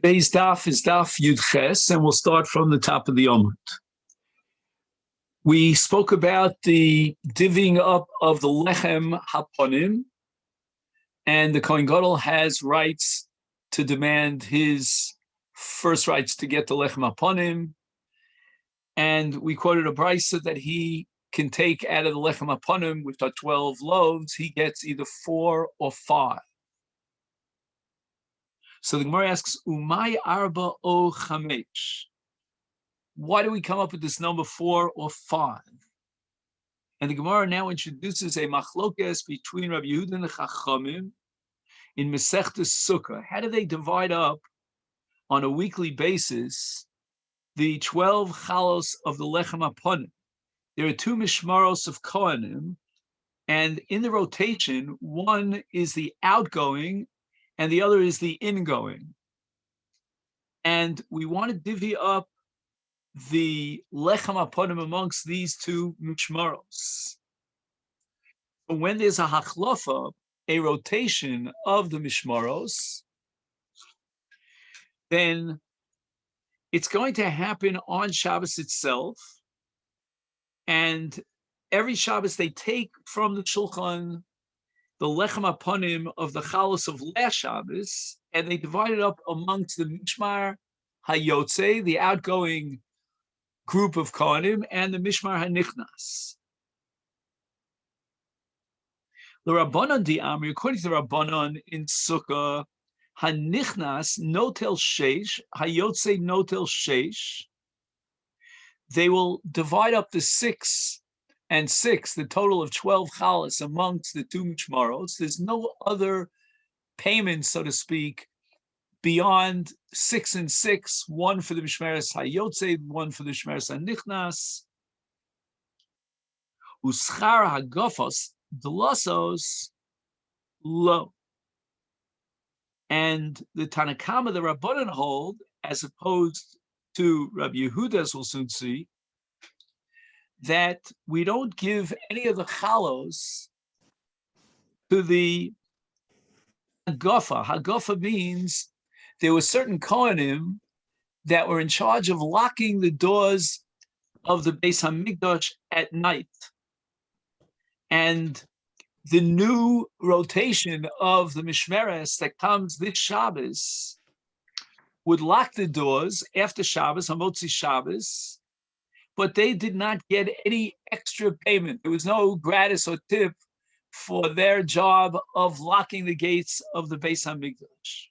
Today's daf is daf Yud Ches, and we'll start from the top of the Yoma. We spoke about the divvying up of the lechem haponim, and the Kohen Gadol has rights to demand his first rights to get the lechem haponim, and we quoted a brisa that he can take out of the lechem haponim, which are 12 loaves, he gets either 4 or 5. So the Gemara asks, Umay arba o chamesh? Why do we come up with this number 4 or 5? And the Gemara now introduces a machlokes between Rabbi Yehuda and the Chachamim in Masechet Sukkah. How do they divide up on a weekly basis the 12 chalos of the lechem haponim? There are 2 mishmaros of Kohanim, and in the rotation, one is the outgoing and the other is the ingoing. And we want to divvy up the lechem haponim amongst these 2 mishmaros. But when there's a hachlofa, a rotation of the mishmaros, then it's going to happen on Shabbos itself. And every Shabbos they take from the shulchan the lechem haponim of the chalos of last Shabbos, and they divide it up amongst the mishmar hayotze, the outgoing group of kohanim, and the mishmar hanichnas. The Rabbanon di Amri, according to the Rabbanon in Sukkah, hanichnas notel sheish, hayotze notel sheish. They will divide up the 6 and 6, the total of 12 chalas amongst the 2 mishmaros. There's no other payment, so to speak, beyond 6 and 6, one for the mishmeres hayotze, one for the mishmeres hanichnas. Uschar hagofos dlosos lo. And the Tanakama, the Rabbanan hold, as opposed to Rabbi Yehuda, as we'll soon see, that we don't give any of the chalos to the hagafa. Hagafa means there were certain kohanim that were in charge of locking the doors of the Beis Hamikdash at night. And the new rotation of the Mishmeres that comes this Shabbos would lock the doors after Shabbos, Hamotzi Shabbos, but they did not get any extra payment. There was no gratis or tip for their job of locking the gates of the Beis Hamikdash.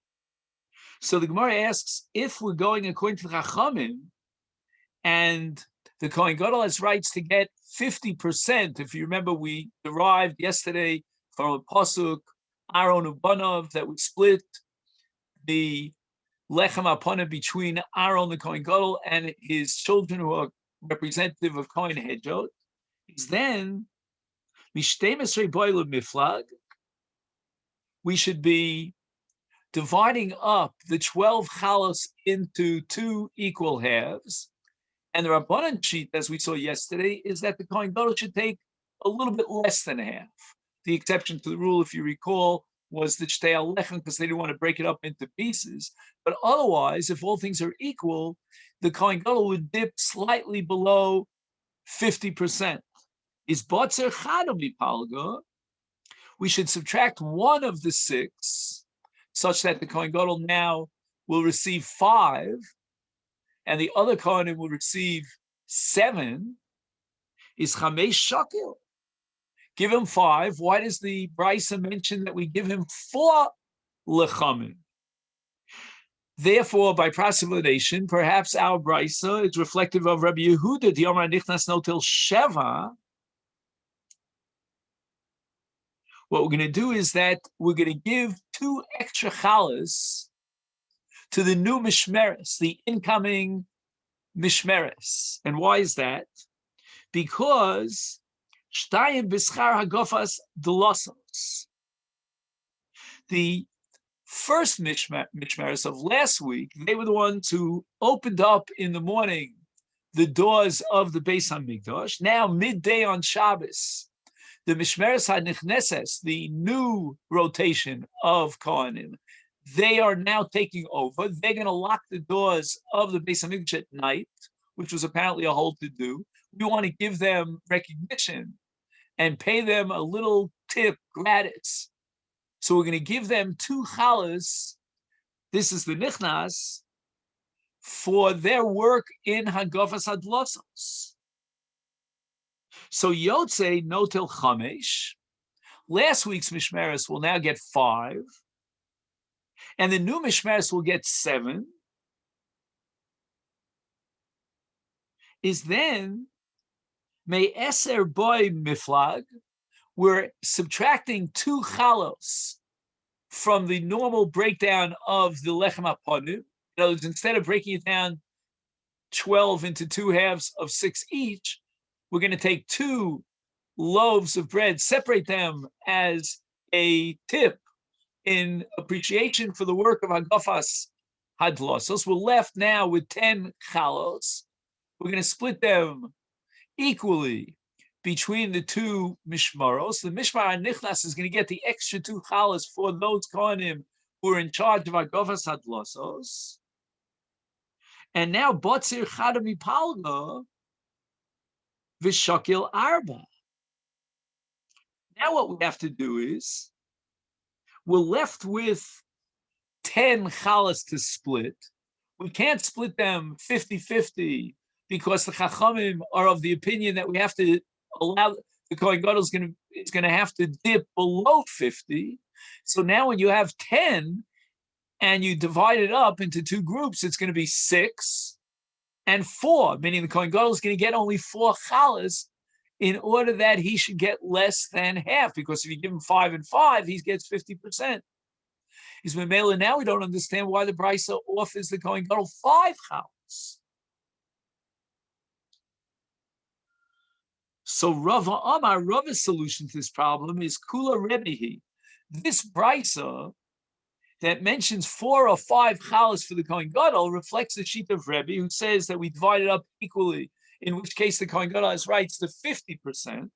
So the Gemara asks, if we're going according to the Chachamim, and the Kohen Gadol has rights to get 50%, if you remember, we derived yesterday from a pasuk, Aaron Ubanav, that would split the lechem haponim between Aaron the Kohen Gadol and his children who are representative of Kohen Hedjot, is then Mishtei Boilu Miflag. We should be dividing up the 12 chalos into 2 equal halves. And the Rabbanan sheet, as we saw yesterday, is that the Kohen Gadol should take a little bit less than a half. The exception to the rule, if you recall, was the Shtei Alechem, because they didn't want to break it up into pieces. But otherwise, if all things are equal, the Kohen Gadol would dip slightly below 50%. Is Botzer Chadabi Palga? We should subtract 1 of the 6, such that the Kohen Gadol now will receive 5, and the other Kohanim will receive 7. Is Chamesh Shakel? Give him 5. Why does the Brisa mention that we give him 4 lechamim? Therefore, by proselytization, perhaps our Brisa is reflective of Rabbi Yehuda, the Yoma Nichnas Notel Sheva. What we're going to do is that we're going to give 2 extra chalas to the new mishmeres, the incoming mishmeres. And why is that? Because Shtayim B'schar Hagofas Dlosos. The first mishmeres of last week, they were the ones who opened up in the morning the doors of the Beis Hamikdash. Now, midday on Shabbos, the Mishmeres HaNichneses, the new rotation of Kohanim, they are now taking over. They're going to lock the doors of the Beis Hamikdash at night, which was apparently a whole to-do. We want to give them recognition and pay them a little tip gratis. So we're going to give them 2 challahs. This is the nichnas for their work in Hagafas Hadlosos. So Yotze Notel Chamesh. Last week's Mishmeres will now get 5. And the new Mishmeres will get 7. Is then May Eser Boy Miflag. We're subtracting 2 chalos from the normal breakdown of the Lechem HaPonim. In other words, instead of breaking it down 12 into 2 halves of 6 each, we're going to take 2 loaves of bread, separate them as a tip in appreciation for the work of Hagafas Hadlosos. We're left now with 10 chalos. We're going to split them equally between the 2 mishmaros. The mishmar nichnas is going to get the extra 2 chalas for those kohanim who are in charge of Hagafas Hadlosos. And now botzir chadam mipalga v'shakil arba. Now what we have to do is we're left with 10 chalas to split. We can't split them 50-50 because the chachamim are of the opinion that we have to allow the Kohen Gadol is going to have to dip below 50. So now when you have 10 and you divide it up into 2 groups, it's going to be 6 and 4, meaning the Kohen Gadol is going to get only 4 chalas in order that he should get less than half, because if you give him 5 and 5, he gets 50%. Is Memela, now we don't understand why the Brisa offers the Kohen Gadol 5 chalas. So Rava Amar, Rava's solution to this problem is Kula Rebihi. This Brisa that mentions 4 or 5 chalas for the Kohen Gadol reflects the sheet of Rebbe, who says that we divide it up equally, in which case the Kohen Gadol has rights to 50%.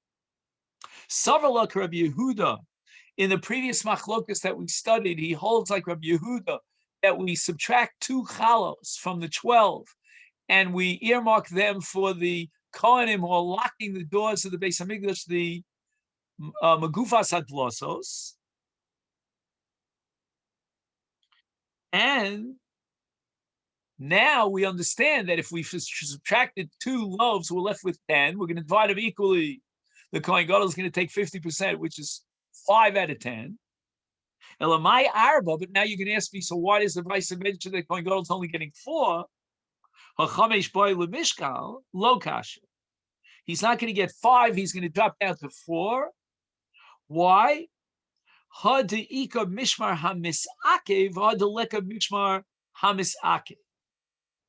Savar Rabbi Yehuda, in the previous machlokas that we studied, he holds like Rabbi Yehuda that we subtract 2 chalos from the 12 and we earmark them for the Kohanim who are locking the doors of the Beis Hamikdash, the Magufas Hadlosos. And now we understand that if we subtracted 2 loaves, we're left with 10. We're going to divide them equally. The Kohen Gadol is going to take 50%, which is 5 out of 10. Elamai Arba, but now you can ask me, so why does the Brisa mention that Kohen Gadol is only getting 4? Hachamesh boy lemishkal lo kasha. He's not going to get 5. He's going to drop down to 4. Why? Ha'de'ika mishmar hamisake v'ha'deleka mishmar hamisake.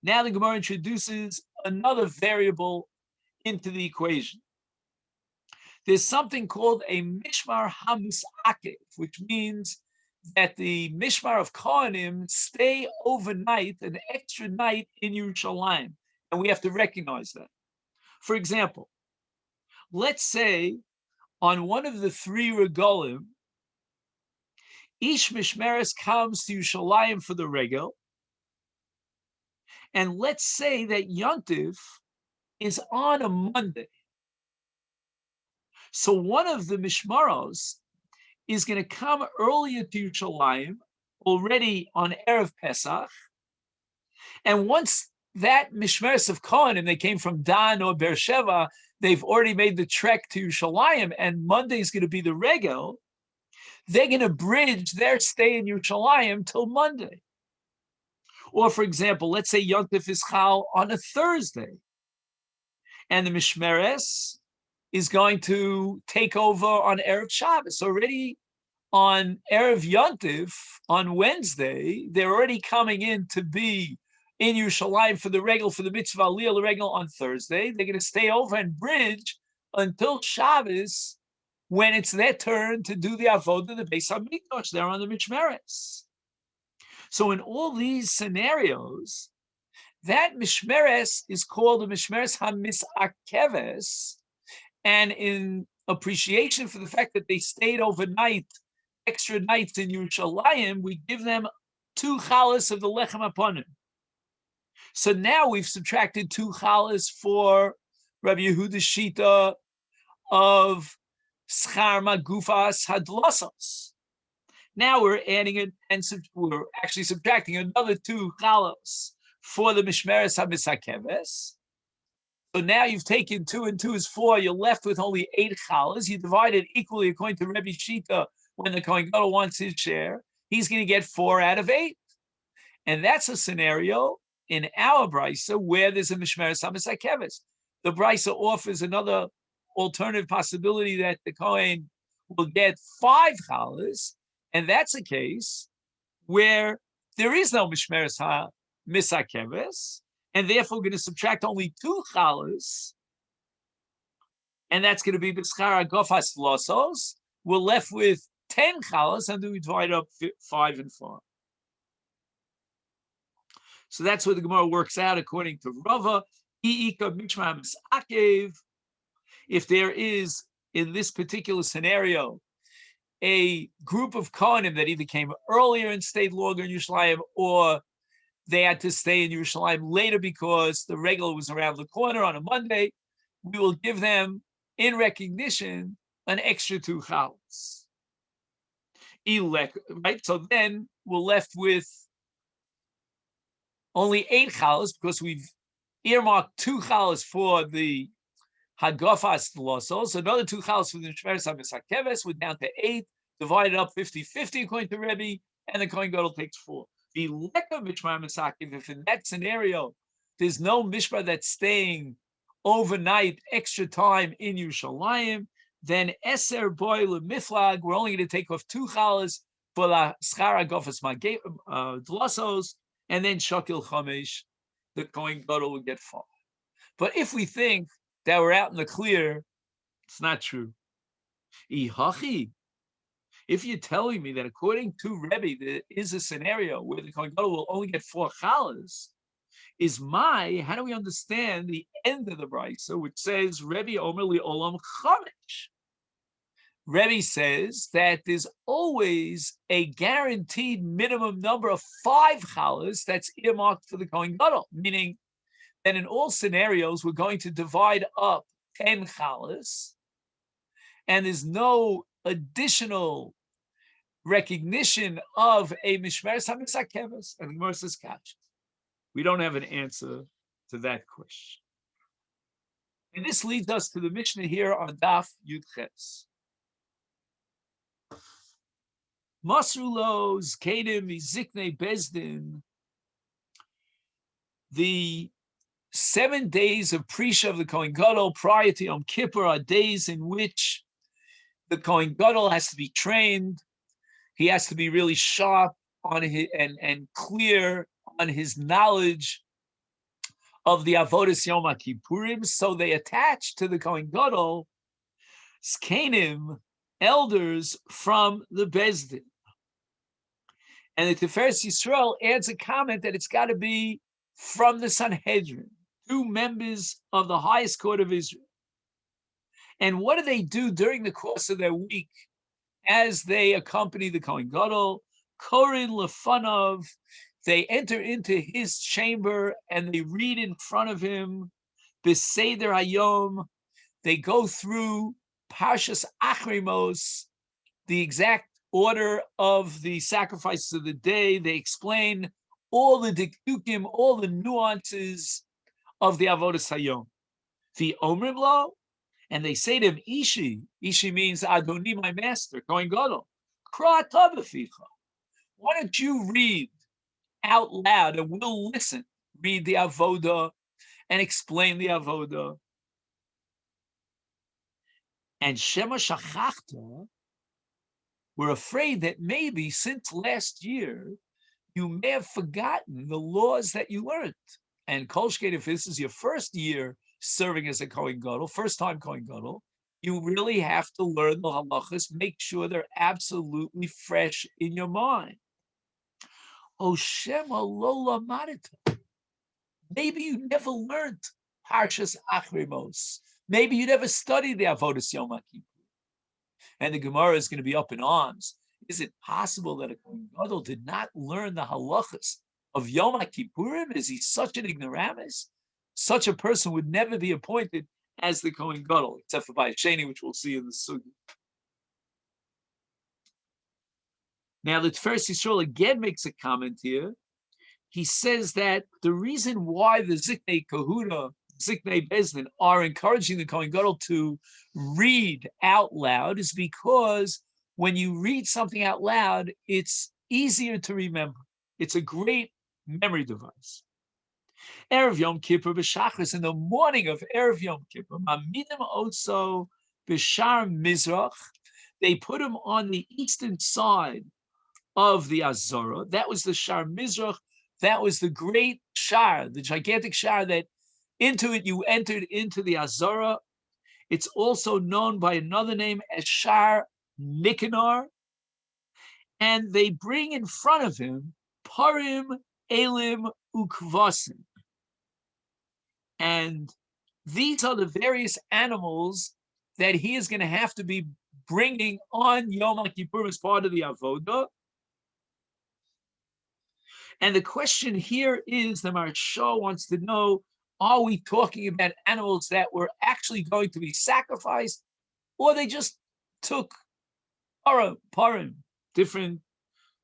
Now the Gemara introduces another variable into the equation. There's something called a mishmar hamisake, which means that the mishmar of Kohanim stay overnight, an extra night in Yerushalayim, and we have to recognize that. For example, let's say on one of the 3 regalim, Ish Mishmeres comes to Yerushalayim for the regel, and let's say that Yontif is on a Monday. So one of the Mishmaros is going to come earlier to Yerushalayim, already on Erev Pesach, and once that Mishmeres of Kohanim, they came from Dan or Beersheba, they've already made the trek to Yerushalayim, and Monday is going to be the regel. They're going to bridge their stay in Yerushalayim till Monday. Or, for example, let's say Yontif is Chal on a Thursday, and the Mishmeres is going to take over on Erev Shabbos. Already on Erev Yontif, on Wednesday, they're already coming in to be in Yerushalayim for the regel, for the mitzvah aliyah, the regel on Thursday. They're going to stay over and bridge until Shabbos, when it's their turn to do the avodah, the Beis Hamikdash. They're on the Mishmeres. So in all these scenarios, that Mishmeres is called the Mishmeres HaMisakeves, and in appreciation for the fact that they stayed overnight, extra nights in Yerushalayim, we give them 2 chalas of the lechem aponim. So now we've subtracted 2 chalas for Rabbi Yehuda's shita of schar magufas hadlosos. Now we're adding it, and we're actually subtracting another 2 chalos for the mishmeres hamisakeves. So now you've taken 2 and 2 is 4. You're left with only 8 chalas. You divide it equally according to Rebbe Shita. When the Kohen Gadol wants his share, he's going to get 4 out of 8. And that's a scenario in our brisa where there's a mishmeres hamisakeves. The brisa offers another alternative possibility that the Kohen will get 5 chalas, and that's a case where there is no mishmeres hamisakeves, and therefore we're going to subtract only 2 chalas, and that's going to be b'schar agofas losos. We're left with 10 chalas, and then we divide up 5 and 4. So that's what the Gemara works out according to Rava. If there is, in this particular scenario, a group of Kohanim that either came earlier and stayed longer in Yerushalayim, or they had to stay in Yerushalayim later because the regular was around the corner on a Monday, we will give them, in recognition, an extra 2 chalas. Right? So then we're left with only 8 chalas because we've earmarked 2 chalas for the hagafas losos, another 2 chalas for the mishmeres hamisakeves. We're down to 8, divided up 50-50 according to Rebbe, and the Kohen Gadol takes 4. The leka mishmar misakev, if in that scenario there's no mishmar that's staying overnight, extra time in Yerushalayim, then eser boy lemiflag, we're only going to take off 2 chalas for the schar hagafas dlosos, and then shakil chamesh, the Kohen Gadol will get 4. But if we think that we're out in the clear, it's not true. Ihachi, if you're telling me that according to Rebbe, there is a scenario where the Kohen Gadol will only get 4 chalas, how do we understand the end of the brisa, which says, Rebbe Omer li olam chamesh? Rebbe says that there's always a guaranteed minimum number of 5 chalas that's earmarked for the Kohen Gadol, meaning that in all scenarios, we're going to divide up 10 chalas, and there's no additional recognition of a mishmeres hamisakeves. And the Gemara says, "Catch." We don't have an answer to that question. And this leads us to the Mishnah here on Daf Yud Ches. Masrulos Kedim Izikne Bezdin. The 7 days of Prisha of the Kohen Gadol prior to Yom Kippur are days in which the Kohen Gadol has to be trained. He has to be really sharp on his and clear on his knowledge of the Avodas Yom Kippurim. So they attach to the Kohen Gadol Zkanim, elders from the Bezdin. And the Tiferes Yisrael adds a comment that it's got to be from the Sanhedrin, 2 members of the highest court of Israel. And what do they do during the course of their week as they accompany the Kohen Gadol? Korin Lefanov, they enter into his chamber and they read in front of him Beseder Hayom. They go through Parshas Achrimos, the exact order of the sacrifices of the day. They explain all the dikdukim, all the nuances of the Avodas Hayom. The Omrim Lo, and they say to him, Ishi. Ishi means Adoni, my master, Kohen Gadol. Kra ata b'ficha. Why don't you read out loud and we'll listen. Read the Avodah and explain the Avodah. And Shema Shachachta, we're afraid that maybe since last year, you may have forgotten the laws that you learned. And Kolshkeit, if this is your first year serving as a Kohen Gadol, first time Kohen Gadol, you really have to learn the halachas, make sure they're absolutely fresh in your mind. Oh, Shema Lola Marita. Maybe you never learned Parshas Achrimos. Maybe you never studied the Avodas Yom Kippur. And the Gemara is going to be up in arms. Is it possible that a Kohen Gadol did not learn the halachas of Yom Kippurim? Is he such an ignoramus? Such a person would never be appointed as the Kohen Gadol, except for by Sheni, which we'll see in the Sugi. Now, the Tiferes Yisrael again makes a comment here. He says that the reason why the Ziknei Kahuna, Ziknei Bezdin, are encouraging the Kohen Gadol to read out loud is because when you read something out loud, it's easier to remember. It's a great memory device. Erev Yom Kippur b'Shachris, in the morning of Erev Yom Kippur, Mamidim Otso b'Shar Mizrach, they put him on the eastern side of the Azorah. That was the Shar Mizrach. That was the great Shar, the gigantic Shar that into it you entered into the Azorah. It's also known by another name as Shar Nicanor. And they bring in front of him Parim, Elim, Ukvasim. And these are the various animals that he is going to have to be bringing on Yom Kippur as part of the Avodah. And the question here is, the Maharsha wants to know, are we talking about animals that were actually going to be sacrificed, or they just took parim, different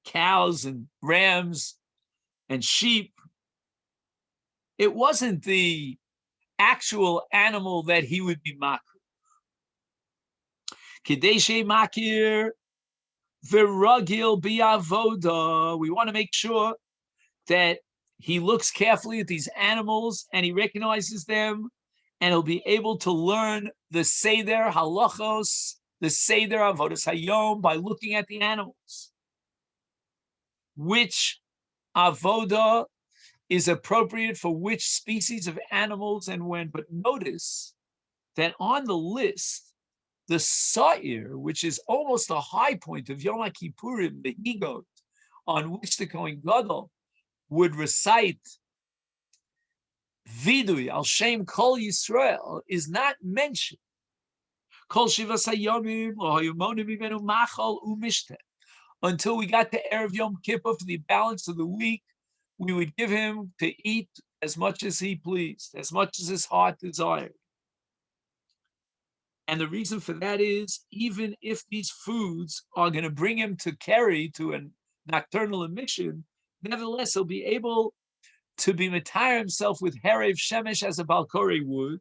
cows and rams and sheep? It wasn't the actual animal that he would be makir. Kadeshe makir v'ragil bi'avoda. We want to make sure that he looks carefully at these animals and he recognizes them, and he'll be able to learn the Seder halachos, the Seder avodas hayom, by looking at the animals. Which avoda is appropriate for which species of animals and when. But notice that on the list, the Sa'ir, which is almost the high point of Yom Kippurim, the higot, on which the Kohen Gadol would recite Vidui al Shem Kol Yisrael, is not mentioned. Kol Shivas Hayomim or Hayomonim Imenu Machal Umishtet. Until we got to Erev Yom Kippur, for the balance of the week, we would give him to eat as much as he pleased, as much as his heart desired. And the reason for that is, even if these foods are going to bring him to carry to a nocturnal emission, nevertheless, he'll be able to be matayr himself with Herev Shemesh as a Balkori would.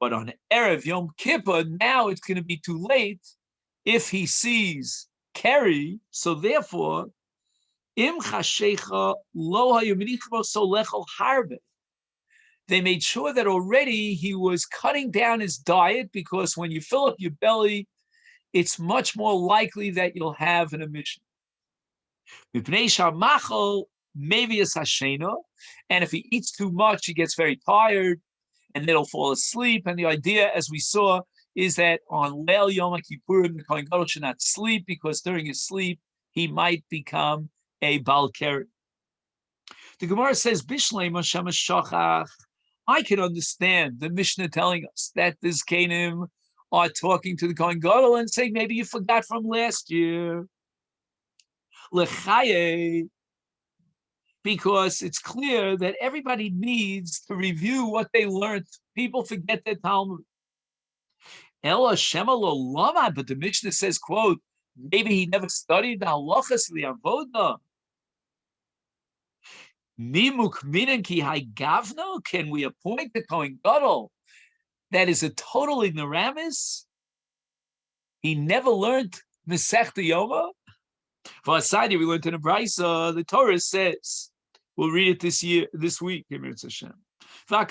But on Erev Yom Kippur, now it's going to be too late if he sees Keri. So therefore, Im Chashecha Lo Hayuminichmo Solechol Harbe. They made sure that already he was cutting down his diet, because when you fill up your belly, it's much more likely that you'll have an emission. And if he eats too much, he gets very tired and then he'll fall asleep. And the idea, as we saw, is that on Leil Yom Kippurim, the Kohen Gadol should not sleep, because during his sleep, he might become a Balkeri. The Gemara says, Bishlei Moshem Shachach. I can understand the Mishnah telling us that the Zkenim are talking to the Kohen Gadol and saying, maybe you forgot from last year. Lechaye, because it's clear that everybody needs to review what they learned. People forget their Talmud. Ela Shema lo lama, but the Mishnah says, quote, maybe he never studied the halachas of the avoda. Nimuk minan ki haygavno, can we appoint the Kohen Gadol that is a total ignoramus? He never learned Masechet Yoma. For Asadi, we learned in a Brisa, the Torah says, we'll read it this week, Hashem. What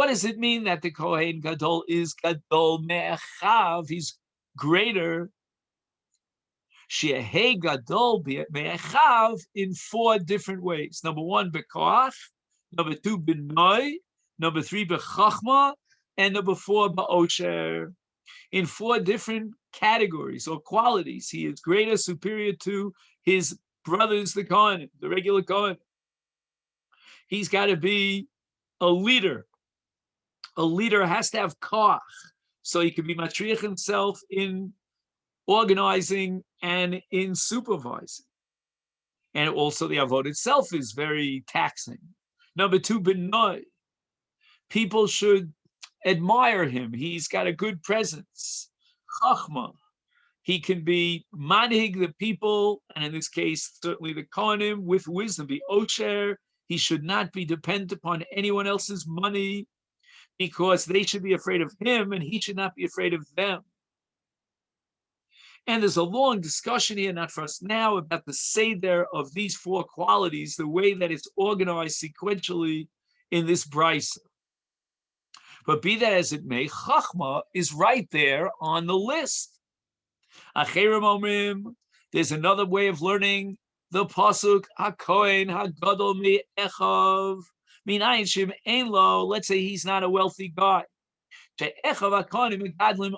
does it mean that the Kohen Gadol is Gadol Me'achav? He's greater. She'ehei Gadol Me'achav in 4 different ways. Number 1, Bekoach. Number 2, B'noi. Number 3, B'chachma. And number 4, Ba'osher. In 4 different categories or qualities, he is greater, superior to his brothers, the Kohen, the regular Kohen. He's got to be a leader. A leader has to have koach. So he can be matriach himself in organizing and in supervising. And also the avod itself is very taxing. Number two, benoi. People should admire him. He's got a good presence. Chachma. He can be manhig the people, and in this case, certainly the kohanim, with wisdom. Be osher. He should not be dependent upon anyone else's money, because they should be afraid of him, and he should not be afraid of them. And there's a long discussion here, not for us now, about the seder of these four qualities, the way that it's organized sequentially in this brisa. But be that as it may, Chachma is right there on the list. Acherim omrim, there's another way of learning the pasuk HaKohen HaGadol Me'echav Minayin Shem Ein Lo. Let's say he's not a wealthy guy.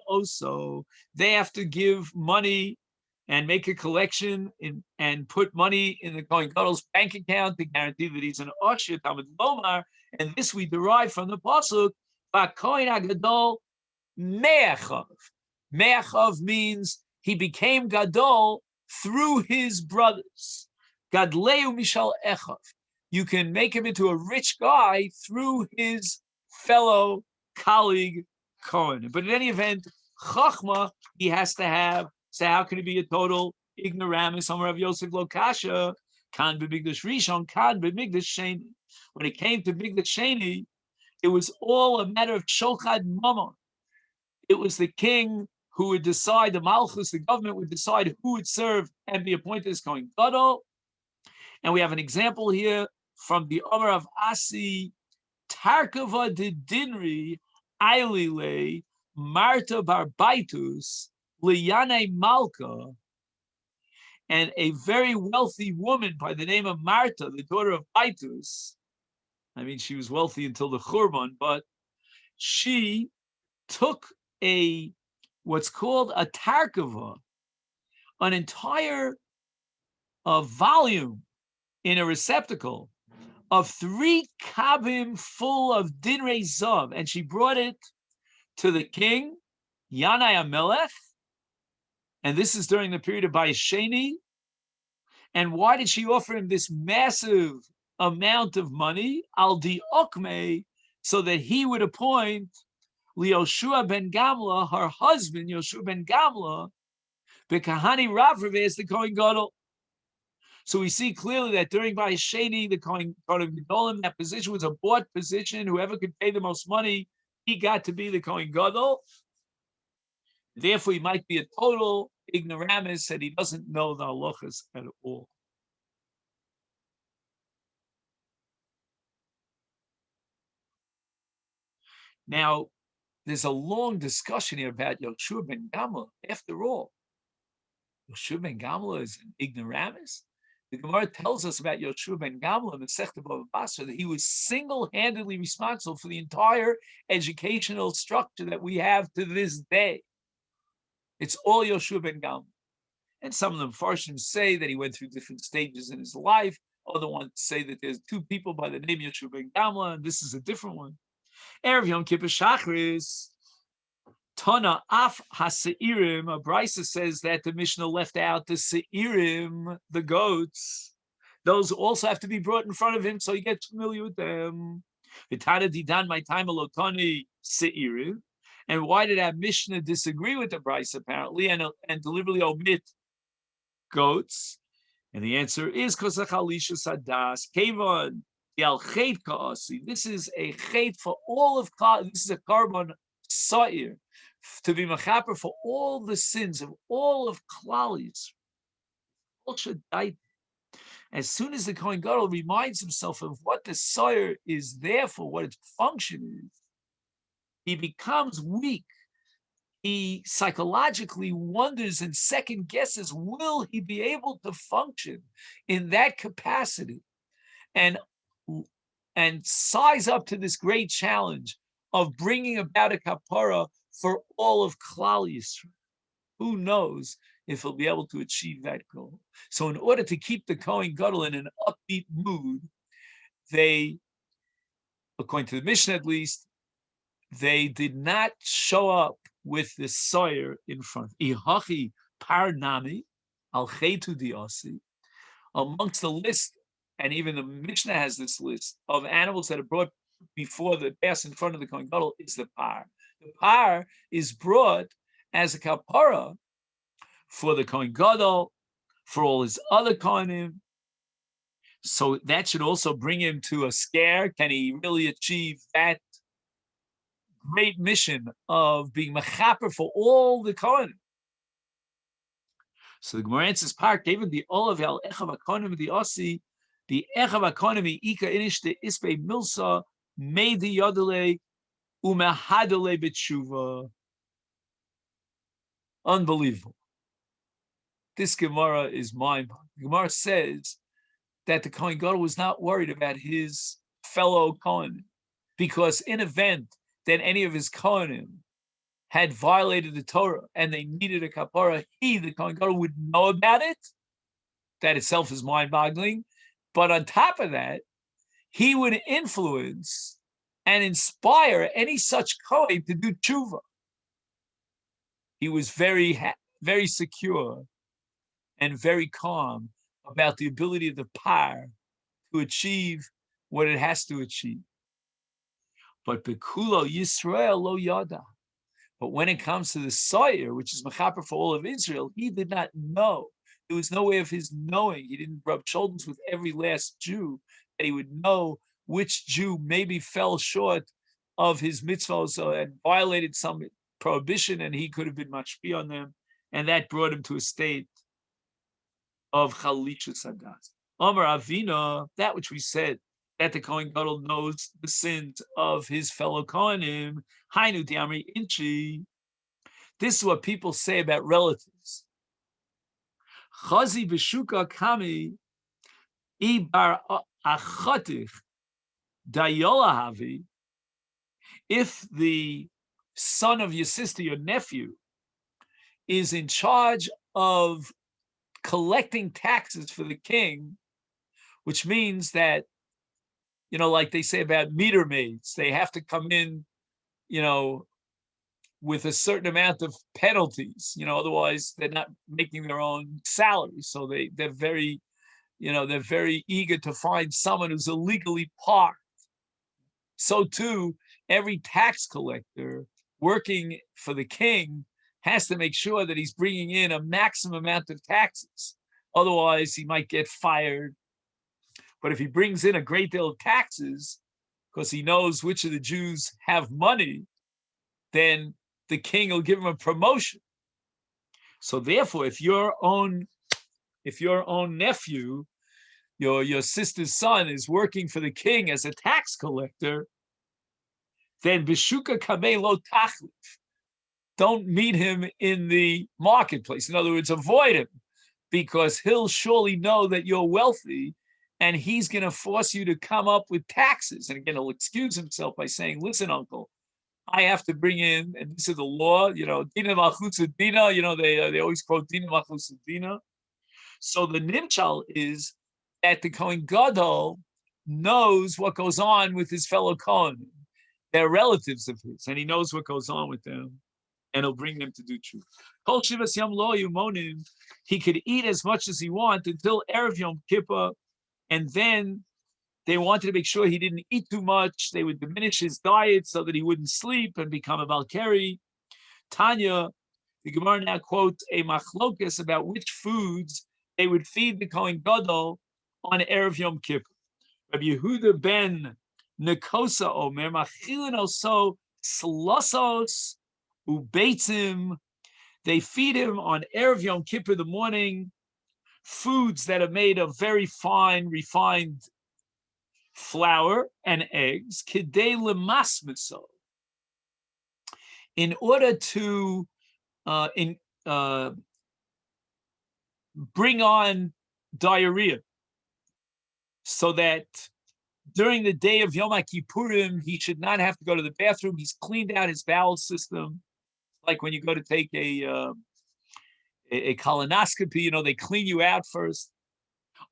Also, they have to give money and make a collection and put money in the Kohen Gadol's bank account to guarantee that he's an Osher Talmud Lomar, and this we derive from the pasuk Kohen HaGadol Me'echav. Me'echav means he became Gadol through his brothers. Gadleu Mishal Echav. You can make him into a rich guy through his fellow colleague Cohen. But in any event, Chachma he has to have. So how can he be a total ignoramus? Somewhere of Yosef Lokasha, Kan b'Migdash Rishon, Kan b'Migdash Sheni. When it came to Migdash Sheni, it was all a matter of Shochad Mamon. It was the king who would decide, the Malchus, the government would decide who would serve and be appointed as Kohen Gadol. And we have an example here from the Omer of Asi, Tarkava de Dinri, Ailile, Marta Barbaitus, Liane Malka, and a very wealthy woman by the name of Marta, the daughter of Baitus. I mean, she was wealthy until the Churban, but she took what's called a Tarkava, an entire volume in a receptacle of 3 kabim full of dinrei zav, and she brought it to the king, Yanai HaMelech, and this is during the period of Bayis Sheni. And why did she offer him this massive amount of money? Al di okme, so that he would appoint Yoshua ben Gamla, her husband, Yoshua ben Gamla, Bekahani Ravrave as the Kohen Gadol. So we see clearly that during Bayis Sheni, the Kohen Gadol in that position was a bought position. Whoever could pay the most money, he got to be the Kohen Gadol. Therefore, he might be a total ignoramus that he doesn't know the halachas at all. Now, there's a long discussion here about Yoshua ben Gamla. After all, Yoshua ben Gamla is an ignoramus. The Gemara tells us about Yoshua ben Gamla in Masechet Bava Basra that he was single-handedly responsible for the entire educational structure that we have to this day. It's all Yoshua ben Gamla. And some of them Farshim say that he went through different stages in his life. Other ones say that there's 2 people by the name Yoshua ben Gamla, and this is a different one. Erev Yom Kippur Shachris, Tana Af HaSeirim, a Brisa says that the Mishnah left out the Seirim, the goats. Those also have to be brought in front of him so he gets familiar with them. V'tada Didan my time alotani Seirim. And why did our Mishnah disagree with the Brisa apparently and deliberately omit goats? And the answer is because of Chalisha Sadas, Kevon, the Al Chet Kaasi. This is a Chet for all of Klal. This is a carbon Sa'ir, to be Machaper for all the sins of all of Klal Yisrael. As soon as the Kohen Gadol reminds himself of what the Sa'ir is there for, what its function is, he becomes weak. He psychologically wonders and second guesses, will he be able to function in that capacity and size up to this great challenge of bringing about a kapara for all of Klal Yisrael? Who knows if he'll be able to achieve that goal? So in order to keep the Kohen Gadol in an upbeat mood, they, according to the Mishnah at least, they did not show up with the sawyer in front. Ihachi parnami al chetu diasi. Amongst the list, and even the Mishnah has this list of animals that are brought before the pass in front of the Kohen Gadol is the par. The par is brought as a kapara for the Kohen Gadol, for all his other Kohanim. So that should also bring him to a scare. Can he really achieve that great mission of being mechaper for all the Kohanim? So the Gemara answers, "Par David the Olav el Echav Hakonim the Osi the Echav Hakonim Ika Inish the Ispe Milsa made the Yodele Umehadele B'tshuva." Unbelievable. This Gemara is mind-boggling. The Gemara says that the Kohen Gadol was not worried about his fellow Kohen, because in event that any of his Kohanim had violated the Torah and they needed a kapara, he, the Kohen Gadol, would know about it. That itself is mind-boggling. But on top of that, he would influence and inspire any such Kohen to do tshuva. He was very, very secure and very calm about the ability of the par to achieve what it has to achieve. But Bekulo Yisrael lo yada. But when it comes to the Sawyer, which is mechaper for all of Israel, he did not know. There was no way of his knowing. He didn't rub shoulders with every last Jew, that he would know which Jew maybe fell short of his mitzvahs and violated some prohibition, and he could have been mashpi on them. And that brought him to a state of chalisha sadas. Amar Avina, that which we said, that the Kohen Gadol knows the sins of his fellow Kohanim. Hainu diamri inchi. This is what people say about relatives. Chazi b'shuka kami ibar achatich dayolahavi. If the son of your sister, your nephew, is in charge of collecting taxes for the king, which means that, like they say about meter maids, they have to come in, with a certain amount of penalties, otherwise they're not making their own salary. So they're very, they're very eager to find someone who's illegally parked. So too, every tax collector working for the king has to make sure that he's bringing in a maximum amount of taxes. Otherwise, he might get fired. But if he brings in a great deal of taxes, because he knows which of the Jews have money, then the king will give him a promotion. So therefore, if your own nephew, your sister's son, is working for the king as a tax collector, then Bishuka Kameh Lo Tachlif. Don't meet him in the marketplace. In other words, avoid him, because he'll surely know that you're wealthy, and he's going to force you to come up with taxes. And again, he'll excuse himself by saying, "Listen, uncle, I have to bring in," and this is the law, Dina Malchutz Dina, they always quote Dina Malchutz Dina. So the nimchal is that the Kohen Gadol knows what goes on with his fellow Kohen. They're relatives of his, and he knows what goes on with them, and he'll bring them to do truth. Kol Shivas Yom Lo Yumonim, he could eat as much as he wanted until Erev Yom Kippur, and then they wanted to make sure he didn't eat too much. They would diminish his diet so that he wouldn't sleep and become a Valkyrie. Tanya, the Gemara now quotes a machlokas about which foods they would feed the Kohen Gadol on Erev Yom Kippur. Rabbi Yehuda ben Nekosa Omer, Machilin also Slossos Ubeitzim. They feed him on Erev Yom Kippur, the morning, foods that are made of very fine, refined flour and eggs, Kidei Lemasmiso, in order to bring on diarrhea, so that during the day of Yom Kippurim, he should not have to go to the bathroom. He's cleaned out his bowel system. Like when you go to take a colonoscopy, they clean you out first.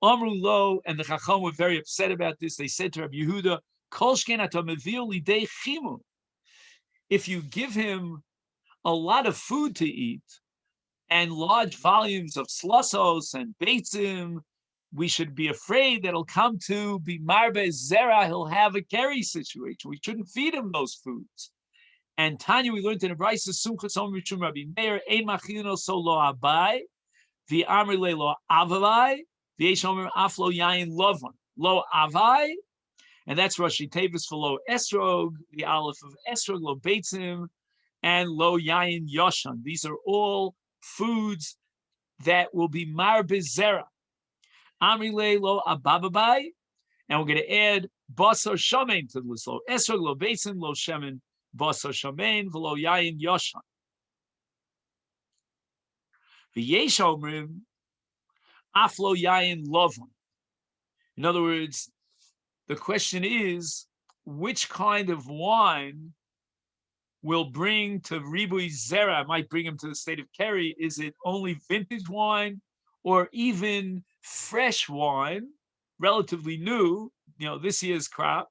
Amru Lo, and the Chacham were very upset about this. They said to Rabbi Yehuda, Kol shken ata mevil lidei chimu. If you give him a lot of food to eat and large volumes of slossos and beitzim, we should be afraid that he'll come to be marbe zera, he'll have a carry situation. We shouldn't feed him those foods. And Tanya, we learned in the Brisa, Sumchas Om Rishum Rabbi Meir, Ein Machilino So Lo Abai, the Amri Le Lo Avavai, the Eish Omer Aflo Yain Lovon, Lo Avai, and that's Rashi Tevis for Lo Esrog, the Aleph of Esrog, Lo Beitzim, and Lo Yain Yoshan. These are all foods that will be Marbe Zera. Amri Le Lo Abababai, and we're going to add Basar Shamen to the list. Lo Esrog, Lo Beitzim, Lo Shemen, Basar Shamen, V'lo Yain Yoshan. V'yesh Omrim, Aflo Yain Lovon. In other words, the question is, which kind of wine will bring to Ribui Zera, might bring him to the state of Keri? Is it only vintage wine or even fresh wine, relatively new, this year's crop,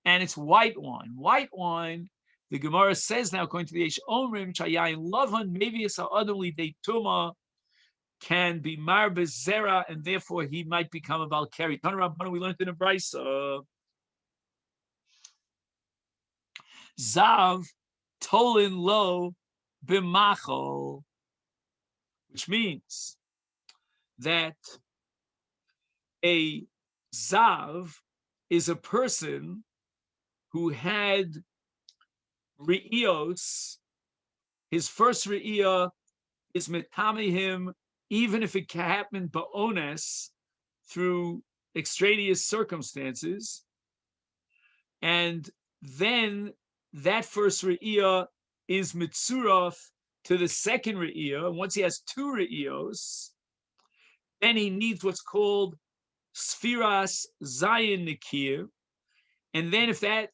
and it's white wine. White wine, the Gemara says now, according to the Eish Omrim, Chayayin Lavan, maybe it's a otherly de Tuma, can be Marbe Zera, and therefore he might become a Balkari. We learned in a Brisa. Zav Tolin Lo Bimachol, which means that a Zav is a person who had Re'ios. His first Re'iyah is Metamihim, even if it can happen ba'ones through extraneous circumstances. And then that first Re'iyah is Mitzuraf to the second Re'iyah. And once he has two Re'iyos, then he needs what's called Sfiras Zayin Nikir. And then if that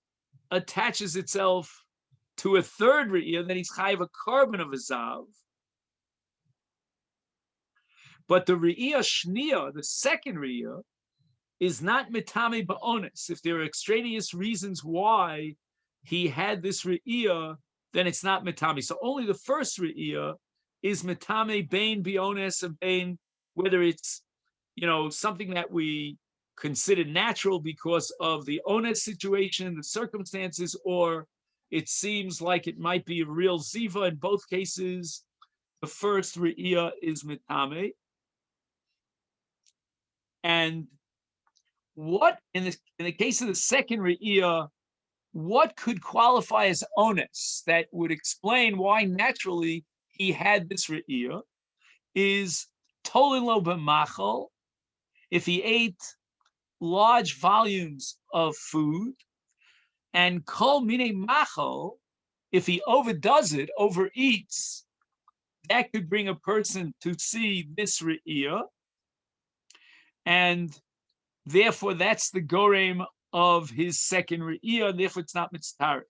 attaches itself to a third Re'iyah, then he's chayiv a carbon of a Zav. But the Re'iyah Shniya, the second Re'iyah, is not Mitame Ba'onis. If there are extraneous reasons why he had this Re'iyah, then it's not Mitame. So only the first Re'iyah is Mitame Bain Ba'onis and Bain, whether it's something that we consider natural because of the Ones situation, the circumstances, or it seems like it might be a real Ziva. In both cases, the first Re'iyah is Mitame. And what in the case of the second Re'iyah, what could qualify as onus that would explain why naturally he had this Re'iyah is Tolin Lo B'machol, if he ate large volumes of food, and Kol Mine Machol, if he overdoes it, overeats, that could bring a person to see this Re'iyah. And therefore, that's the gorem of his second Re'iyah, and therefore it's not mitzvah.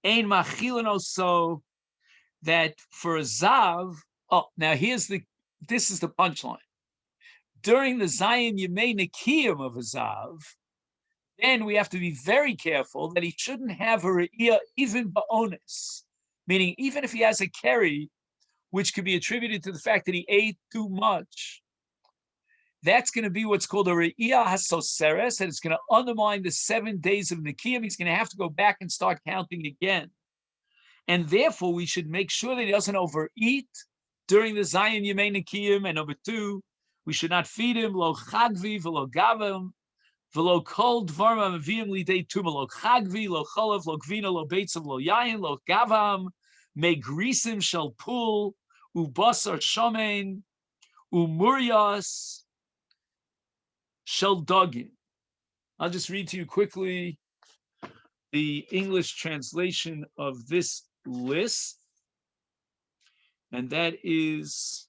Ein machilin, so that for a Zav, now this is the punchline. During the Zayin Yemei Nikiyim of a Zav, then we have to be very careful that he shouldn't have a Re'iyah even ba'onis, meaning even if he has a keri, which could be attributed to the fact that he ate too much, that's going to be what's called a Re'iyah Hasoseres, and it's going to undermine the 7 days of Nikiyim. He's going to have to go back and start counting again. And therefore, we should make sure that he doesn't overeat during the Zayin Yemei Nikiyim. And number two, we should not feed him lo chagvi v'lo gavam v'lo kol dvarim aviyim lidei tuma lo chagvi lo cholav lo gvina lo beitzav lo yayin lo gavam me grisim shel pul ubasar shomen umurias shel dogin. I'll just read to you quickly the English translation of this list, and that is,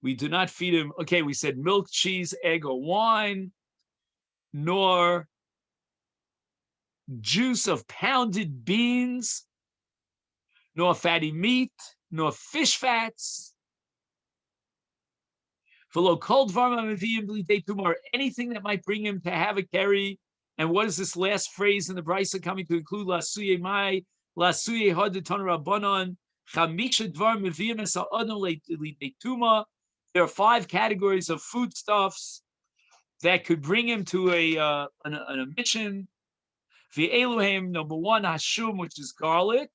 we do not feed him, okay, we said milk, cheese, egg, or wine, nor juice of pounded beans, nor fatty meat, nor fish fats, or anything that might bring him to have a keri, And what is this last phrase in the Brisa coming to include? Lasuye mai, lasuye hadaton rabbanon, chamisha dvar meviyim es ha'adon leituma. There are 5 categories of foodstuffs that could bring him to an mission. V'eluhem, number 1, hashum, which is garlic.